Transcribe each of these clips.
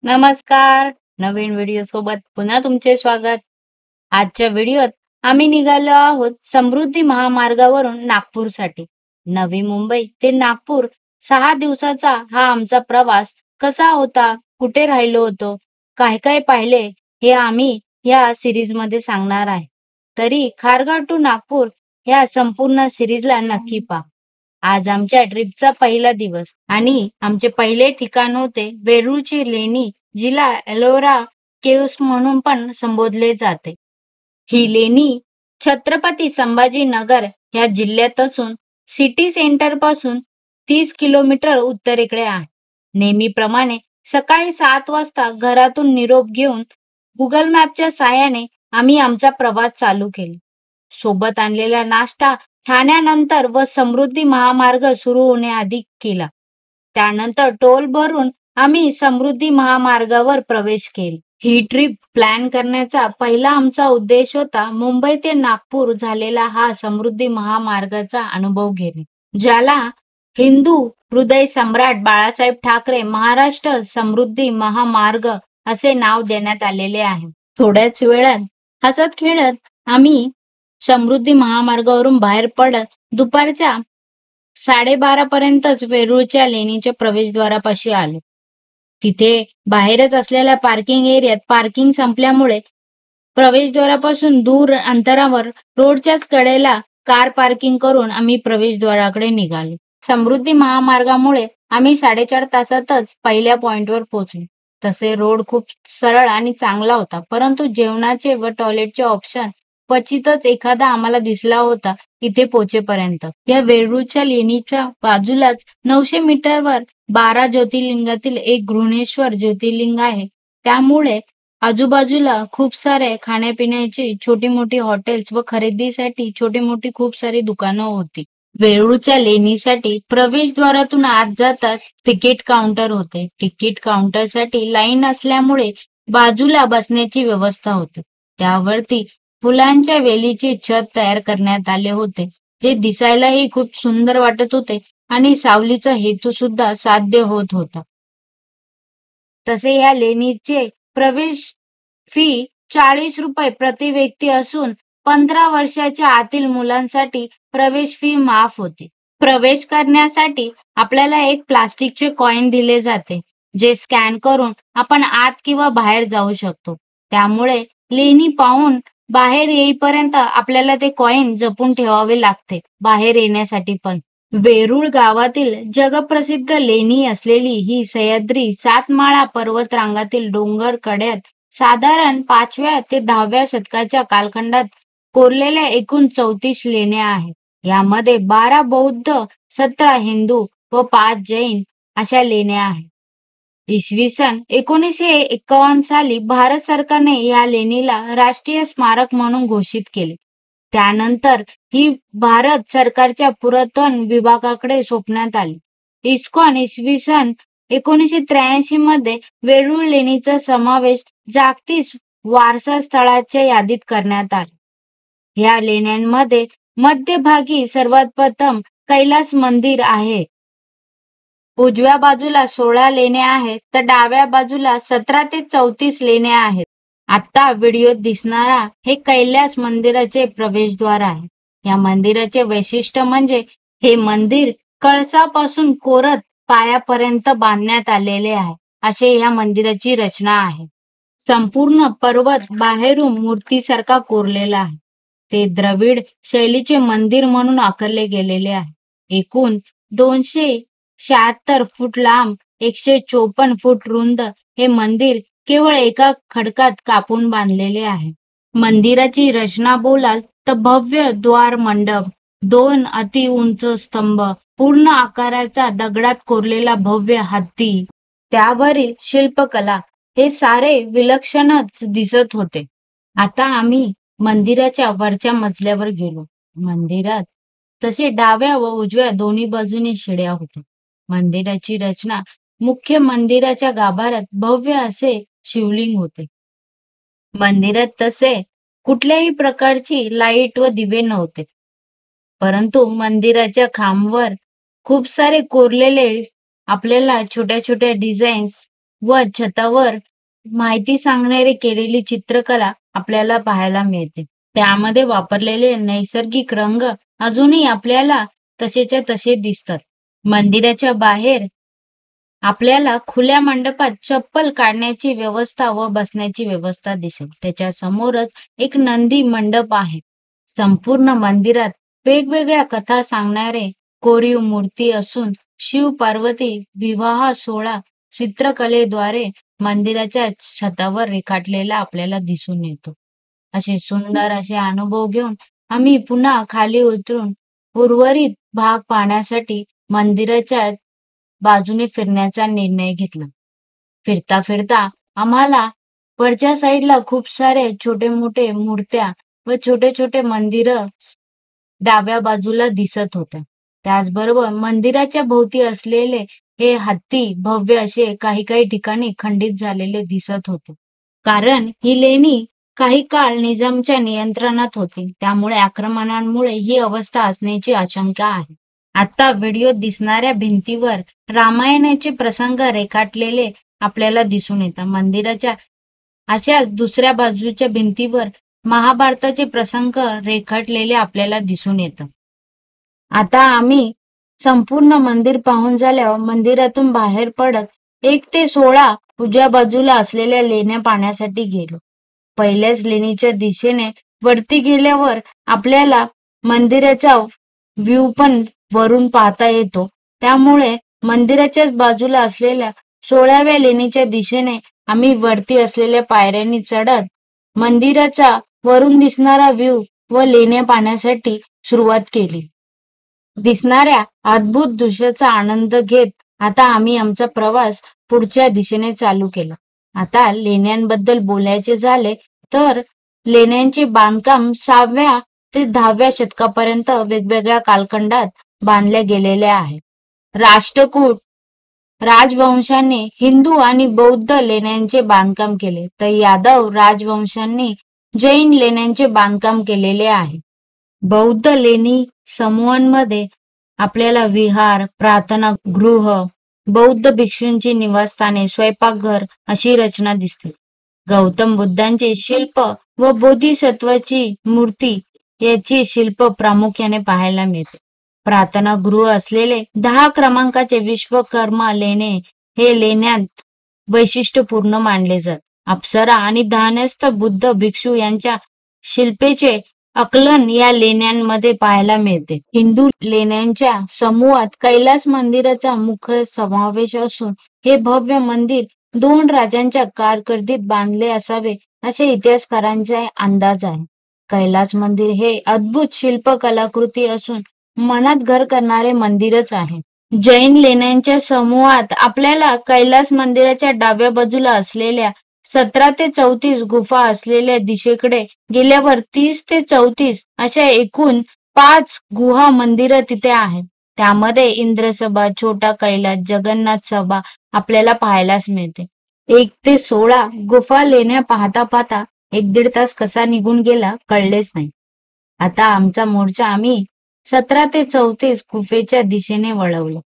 नमस्कार. नवीन व्हिडिओ सोबत पुन्हा तुमचे स्वागत. आजच्या व्हिडिओत आम्ही निघालो आहोत समृद्धी महामार्गावरून नागपूरसाठी. नवी मुंबई ते नागपूर 6 दिवसाचा हा आमचा प्रवास कसा होता, कुठे राहिलो होतो, काय काय पाहिले हे आम्ही या सिरीजमध्ये सांगणार आहे. तरी खारघर टू नागपूर या संपूर्ण सिरीजला नक्की पहा. आज आमच्या ट्रिपचा पहिला दिवस आणि आमचे पहिले ठिकाण होते वेरूळची लेणी, जिला एलोरा केव्स म्हणून पण संबोधले जाते. ही लेणी छत्रपती संभाजीनगर ह्या जिल्ह्यात असून सिटी सेंटर पासून 30 किलोमीटर उत्तरेकडे आहे. नेहमीप्रमाणे सकाळी 7 वाजता घरातून निरोप घेऊन गुगल मॅपच्या साहाय्याने आम्ही आमचा प्रवास चालू केला. सोबत आणलेला नाश्ता ठाण्यानंतर व समृद्धी महामार्ग सुरू होण्याआधी केला. त्यानंतर टोल भरून आम्ही समृद्धी महामार्गावर प्रवेश केला. ही ट्रिप प्लॅन करण्याचा पहिला आमचा उद्देश होता मुंबई ते नागपूर झालेला हा समृद्धी महामार्गाचा अनुभव घेणे, ज्याला हिंदू हृदय सम्राट बाळासाहेब ठाकरे महाराष्ट्र समृद्धी महामार्ग असे नाव देण्यात आलेले आहे. थोड्याच वेळात हसत खेळत आम्ही समृद्धी महामार्गावरून बाहेर पडत दुपारच्या 12:30 पर्यंतच वेरूळच्या लेणीच्या प्रवेशद्वारापाशी आलो. तिथे बाहेरच असलेल्या पार्किंग एरियात पार्किंग संपल्यामुळे प्रवेशद्वारापासून दूर अंतरावर रोडच्याच कडेला कार पार्किंग करून आम्ही प्रवेशद्वाराकडे निघालो. समृद्धी महामार्गामुळे आम्ही 4.5 तासातच पहिल्या पॉइंटवर पोहोचलो. तसे रोड खूप सरळ आणि चांगला होता, परंतु जेवणाचे व टॉयलेटचे ऑप्शन क्वचितच एखादा आम्हाला दिसला होता इथे पोहोचेपर्यंत. या वेरूळच्या लेणीच्या बाजूलाच 900 मीटरवर 12 ज्योतिर्लिंगातील एक घृणेश्वर ज्योतिर्लिंग आहे. त्यामुळे आजूबाजूला खूप सारे खाण्यापिण्याची छोटी मोठी हॉटेल्स व खरेदीसाठी छोटी मोठी खूप सारी दुकानं होती. वेरूळच्या लेणीसाठी प्रवेशद्वारातून आत जातात तिकीट काउंटर होते. तिकीट काउंटरसाठी लाईन असल्यामुळे बाजूला बसण्याची व्यवस्था होती. त्यावरती फुलांच्या वेलीचे छत तयार करण्यात आले होते, जे दिसायलाही खूप सुंदर वाटत होते आणि सावलीचा हेतू सुद्धा साध्य होत होता. तसे या लेणीचे प्रवेश फी 40 रुपये प्रति व्यक्ती असून 15 वर्षाच्या आतील मुलांसाठी प्रवेश फी माफ होती. प्रवेश करण्यासाठी आपल्याला एक प्लास्टिकचे कॉइन दिले जाते, जे स्कॅन करून आपण आत किंवा बाहेर जाऊ शकतो. त्यामुळे लेणी पाहून बाहेर येईपर्यंत आपल्याला ते कॉइन जपून ठेवावे लागते बाहेर येण्यासाठी पण. वेरूळ गावातील जगप्रसिद्ध लेणी असलेली ही सह्याद्री 7 माळा पर्वतरांगातील डोंगर कड्यात साधारण 5व्या ते 10व्या शतकाच्या कालखंडात कोरलेल्या एकूण 34 लेण्या आहेत. यामध्ये 12 बौद्ध, 17 हिंदू व 5 जैन अशा लेण्या आहेत. इसवी सन 1951 साली भारत सरकारने या लेणीला राष्ट्रीय स्मारक म्हणून घोषित केले. त्यानंतर ही भारत सरकारच्या पुरातत्व विभागाकडे सोपवण्यात आली. इस्कॉन इसवी सन 1983 मध्ये वेरूळ लेणीचा समावेश जागतिक वारसा स्थळाच्या यादीत करण्यात आला. या लेण्यांमध्ये मध्यभागी सर्वात प्रथम कैलास मंदिर आहे. उजव्या बाजूला 16 लेण्या आहेत, तर डाव्या बाजूला 17 ते 34 लेण्या आहेत. आता व्हिडिओत दिसणारा हे कैलास मंदिराचे प्रवेशद्वार आहे. या मंदिराचे वैशिष्ट्य म्हणजे हे मंदिर कळसापासून कोरत पायापर्यंत बांधण्यात आलेले आहे, असे या मंदिराची रचना आहे. संपूर्ण पर्वत बाहेरून मूर्तीसारखा कोरलेला आहे. ते द्रविड शैलीचे मंदिर म्हणून आकारले गेलेले आहे. एकूण 276 फूट लांब, 154 फूट रुंद हे मंदिर केवळ एका खडकात कापून बांधलेले आहे. मंदिराची रचना बोलाल तर भव्य द्वार मंडप, 2 अति उंच स्तंभ, पूर्ण आकाराचा दगडात कोरलेला भव्य हत्ती, त्यावरील शिल्पकला हे सारे विलक्षणच दिसत होते. आता आम्ही मंदिराच्या वरच्या मजल्यावर गेलो. मंदिरात तसे डाव्या व उजव्या दोन्ही बाजूने शिड्या होत्या. मंदिराची रचना मुख्य मंदिराच्या गाभाऱ्यात भव्य असे शिवलिंग होते. मंदिरात तसे कुठल्याही प्रकारची लाईट व दिवे नव्हते, परंतु मंदिराच्या खांबवर खूप सारे कोरलेले आपल्याला छोट्या छोट्या डिझाईन्स व छतावर माहिती सांगणारी केलेली चित्रकला आपल्याला पाहायला मिळते. त्यामध्ये वापरलेले नैसर्गिक रंग अजूनही आपल्याला तसेच्या तसे दिसतात. मंदिराच्या बाहेर आपल्याला खुल्या मंडपात चप्पल काढण्याची व्यवस्था व बसण्याची व्यवस्था दिसेल. त्याच्या समोरच एक नंदी मंडप आहे. संपूर्ण मंदिरात वेगवेगळ्या कथा सांगणारे कोरीव मूर्ती असून शिव पार्वती विवाह सोहळा चित्रकलेद्वारे मंदिराच्या छतावर रेखाटलेला आपल्याला दिसून येतो. असे सुंदर असे अनुभव घेऊन आम्ही पुन्हा खाली उतरून उर्वरित भाग पाहण्यासाठी मंदिराच्या बाजूने फिरण्याचा निर्णय घेतला. फिरता फिरता आम्हाला वरच्या साईडला खूप सारे छोटे मोठे मूर्त्या व छोटे छोटे मंदिर डाव्या बाजूला दिसत होत्या. त्याचबरोबर मंदिराच्या भोवती असलेले हे हत्ती भव्य असे काही काही ठिकाणी खंडित झालेले दिसत होते. कारण ही लेणी काही काळ निजामच्या नियंत्रणात होती. त्यामुळे आक्रमणांमुळे ही अवस्था असण्याची आशंका आहे. आता व्हिडिओत दिसणाऱ्या भिंतीवर रामायणाचे प्रसंग रेखाटलेले आपल्याला दिसून येतात. मंदिराच्या अशाच दुसऱ्या बाजूच्या भिंतीवर महाभारताचे प्रसंग रेखाटलेले आपल्याला दिसून येतात. आता आम्ही संपूर्ण मंदिर पाहून झाल्यावर मंदिरातून बाहेर पडत 1 ते 16 उजव्या बाजूला असलेल्या लेण्या पाहण्यासाठी गेलो. पहिल्याच लेणीच्या दिशेने वरती गेल्यावर आपल्याला मंदिराचा व्ह्यू पण वरून पाहता येतो. त्यामुळे मंदिराच्याच बाजूला असलेल्या 16व्या लेणीच्या दिशेने आम्ही वरती असलेल्या पायऱ्यांनी चढत मंदिराचा वरून दिसणारा व्ह्यू व लेण्या पाहण्यासाठी सुरुवात केली. दिसणाऱ्या अद्भुत दृश्याचा आनंद घेत आता आम्ही आमचा प्रवास पुढच्या दिशेने चालू केला. आता लेण्यांबद्दल बोलायचे झाले तर लेण्यांचे बांधकाम 6व्या ते 10व्या शतकापर्यंत वेगवेगळ्या कालखंडात बांधले गेलेले आहे. राष्ट्रकूट राजवंशाने हिंदू आणि बौद्ध लेण्यांचे बांधकाम केले तर यादव राजवंशांनी जैन लेण्यांचे बांधकाम केलेले आहे. बौद्ध लेणी समूहांमध्ये आपल्याला विहार, प्रार्थना गृह, बौद्ध भिक्षूंची निवासस्थाने, स्वयंपाकघर अशी रचना दिसते. गौतम बुद्धांचे शिल्प व बोधिसत्वाची मूर्ती याची शिल्प प्रामुख्याने पाहायला मिळते. प्रार्थना गृह असलेले 10 क्रमांकाचे विश्वकर्मा लेणे हे लेण्यात वैशिष्ट्यपूर्ण मानले जात. अप्सरा आणि ध्यानस्थ बुद्ध भिक्षू यांच्या शिल्पेचे आकलन या लेण्यांमध्ये पाहायला मिळते. हिंदू लेण्यांच्या समूहात कैलास मंदिराचा मुख्य समावेश असून हे भव्य मंदिर 2 राजांच्या कारकिर्दीत बांधले असावे असे इतिहासकारांचा अंदाज आहे. कैलास मंदिर हे अद्भुत शिल्पकलाकृती असून मनात घर करणारे मंदिरच आहे. जैन लेण्यांच्या समूहात आपल्याला कैलास मंदिराच्या डाव्या बाजूला असलेल्या 17 ते 34 गुफा असलेल्या दिशेकडे गेल्यावर 30 ते 34 अशा एकूण 5 गुहा मंदिरं तिथे आहेत. त्यामध्ये इंद्रसभा, छोटा कैलास, जगन्नाथ सभा आपल्याला पाहायलाच मिळते. 1 ते 16 गुफा लेण्या पाहता पाहता 1-1.5 तास कसा निघून गेला कळलेच नाही. आता आमचा मोर्चा आम्ही 17 ते 34 गुफेच्या दिशेने वळवला.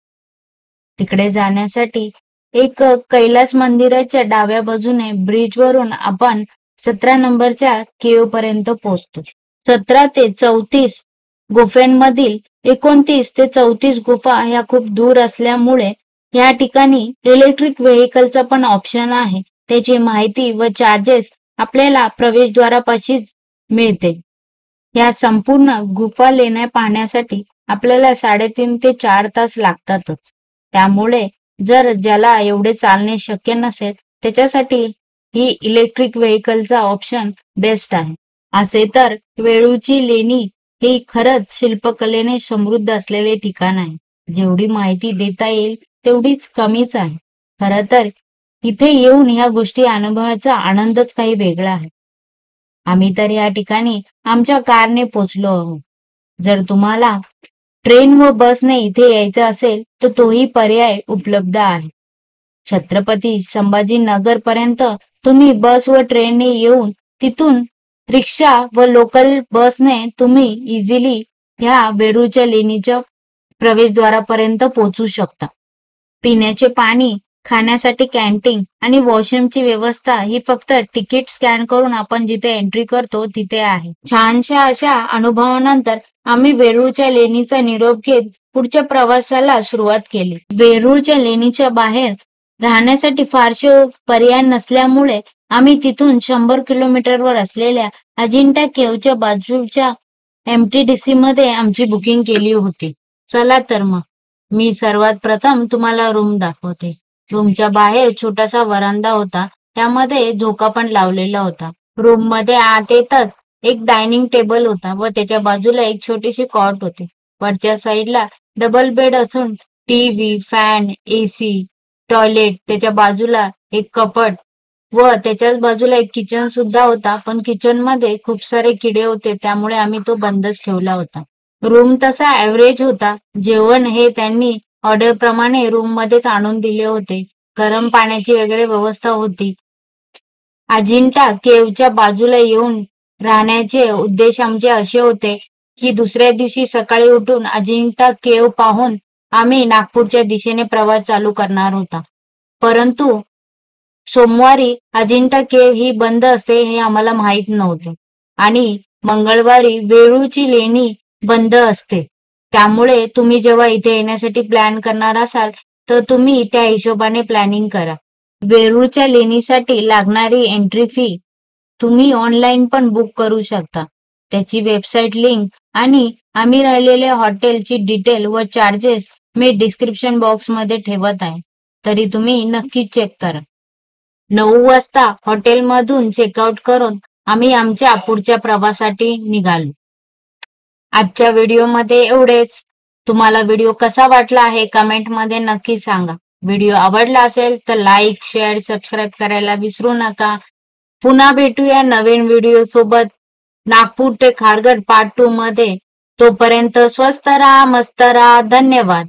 तिकडे जाण्यासाठी एक कैलास मंदिराच्या डाव्या बाजूने ब्रिजवरून आपण 17 नंबरच्या केव पर्यंत पोहोचतो. 17 ते 34 गुफांमधील 29 ते 34 गुफा ह्या खूप दूर असल्यामुळे या ठिकाणी इलेक्ट्रिक व्हेकलचा पण ऑप्शन आहे. त्याची माहिती व चार्जेस आपल्याला प्रवेशद्वारापाशीच मिळते. या संपूर्ण गुफा लेण्या पाहण्यासाठी आपल्याला 3.5 ते 4 तास लागतातच. त्यामुळे जर ज्याला एवढे चालणे शक्य नसेल त्याच्यासाठी ही इलेक्ट्रिक व्हेकलचा ऑप्शन बेस्ट आहे. असे तर वेळूची लेणी ही खरंच शिल्पकलेने समृद्ध असलेले ठिकाण आहे. जेवढी माहिती देता येईल तेवढीच कमीच आहे. खरं तर इथे येऊन ह्या गोष्टी अनुभवाचा आनंदच काही वेगळा आहे. आम्ही तर या ठिकाणी आमच्या कारने पोचलो आहोत. जर तुम्हाला ट्रेन व बसने इथे यायचं असेल तर तोही पर्याय उपलब्ध आहे. छत्रपती संभाजीनगर पर्यंत तुम्ही बस व ट्रेनने येऊन तिथून रिक्षा व लोकल बसने तुम्ही इझिली ह्या वेरूळच्या लेणीच्या प्रवेशद्वारापर्यंत पोहोचू शकता. पिण्याचे पाणी खाण्यासाठी कॅन्टीन आणि वॉशरूमची व्यवस्था ही फक्त तिकीट स्कॅन करून आपण जिथे एंट्री करतो तिथे आहे. छानशा अशा अनुभवानंतर आम्ही वेरूळच्या लेणीचा निरोप घेत पुढच्या प्रवासाला सुरुवात केली. वेरूळच्या लेणीच्या बाहेर राहण्यासाठी फारसे पर्याय नसल्यामुळे आम्ही तिथून 100 किलोमीटरवर असलेल्या अजिंठा केव्हच्या बाजूच्या MTDC मध्ये आमची बुकिंग केली होती. चला तर मग मी सर्वात प्रथम तुम्हाला रूम दाखवते. रूमच्या बाहेर छोटासा वरांडा होता, त्यामध्ये झोका पण लावलेला होता. रूम मध्ये आत येतच एक डायनिंग टेबल होता व त्याच्या बाजूला एक छोटीशी कॉट होती. वरच्या साईडला डबल बेड असून टीव्ही, फॅन, AC, टॉयलेट, त्याच्या बाजूला एक कपाट व त्याच्याच बाजूला एक किचन सुद्धा होता. पण किचन मध्ये खूप सारे किडे होते, त्यामुळे आम्ही तो बंदच ठेवला होता. रूम तसा ऍव्हरेज होता. जेवण हे त्यांनी ऑर्डर प्रमाणे रूम मध्येच आणून दिले होते. गरम पाण्याची वगैरे व्यवस्था होती. अजिंठा केव्हच्या बाजूला येऊन राहण्याचे उद्देश आमचे असे होते की दुसऱ्या दिवशी सकाळी उठून अजिंठा केव्ह पाहून आम्ही नागपूरच्या दिशेने प्रवास चालू करणार होता. परंतु सोमवारी अजिंठा केव्ह ही बंद असते हे आम्हाला माहित नव्हते आणि मंगळवारी वेरूळची लेणी बंद असते. त्यामुळे तुम्ही जेव्हा इथे येण्यासाठी प्लॅन करणार असाल तर तुम्ही त्या हिशोबाने प्लॅनिंग करा. वेरूळच्या लेणीसाठी लागणारी एंट्री फी तुम्ही ऑनलाईन पण बुक करू शकता. त्याची वेबसाईट लिंक आणि आम्ही राहिलेल्या हॉटेलची डिटेल व चार्जेस मी डिस्क्रिप्शन बॉक्स मध्ये ठेवत आहे, तरी तुम्ही नक्की चेक करा. 9 वाजता हॉटेलमधून चेकआउट करून आम्ही आमच्या पुढच्या प्रवासासाठी निघालो. आजच्या व्हिडिओमध्ये एवढेच. तुम्हाला व्हिडिओ कसा वाटला हे कमेंटमध्ये नक्की सांगा. व्हिडिओ आवडला असेल तर लाईक, शेअर, सबस्क्राईब करायला विसरू नका. पुन्हा भेटूया नवीन व्हिडिओ सोबत नागपूर ते खारघर पार्ट 2 मध्ये. तोपर्यंत स्वस्त राहा, मस्त राहा. धन्यवाद.